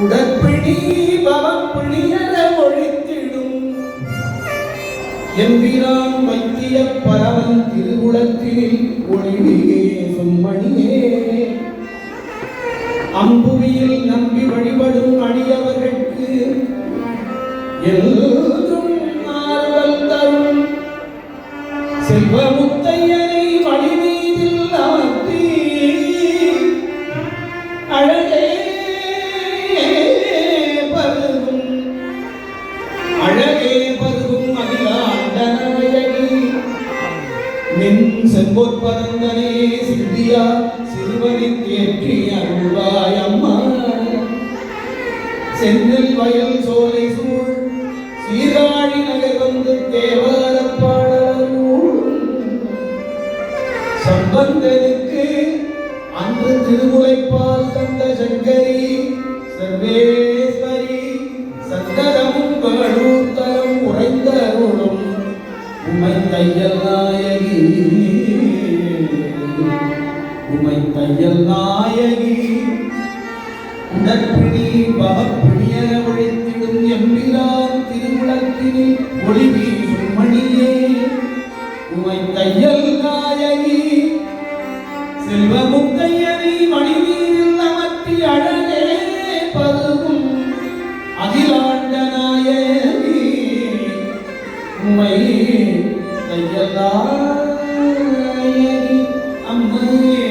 உடற்பிணி பவப்பிணியர ஒழித்திடும் எம்பிரான் வைத்திய பரவன் திருவுளத்தில் ஒளிவியே சும்மணியே அம்புவியில் நம்பி வழிபடும் அடியவர்களுக்கு என்றும் ஆறுதல் தரும் செல்வமுத்தையனை வழிமீதில் அமர்த்தி அழகே பருகும் அகிலாண்டநாயகி நின் செம்பொற்பரந்தனே சிந்தியா சிறுவனை தேற்றி அருள்வாயம்மா செந்தில் வயல் சோலை சூழ் சீராழி நகர் வந்து தேவாரப்பாடலும் சம்பந்தனுக்கு அன்று திருமுலைப்பால் தந்த சங்கரி சர்வேஸ்வரி சந்ததமும் வேளூர்த்தலம் உறைந்த அருளும் உமை தையல் நாயகி உமை தையல் நாயகி உடற்பிணி பவப்பிணியர ஒழித்திடும் எம்பிரான் திருவுளத்தினில் ஒளி வீசும் மணியே உமை தையல் நாயகி செல்வமுத்தையனை மணிமீதில் அமர்த்தி அழகே பருகும் அகிலாண்ட நாயகி உமை தையல் நாயகி அம்மையே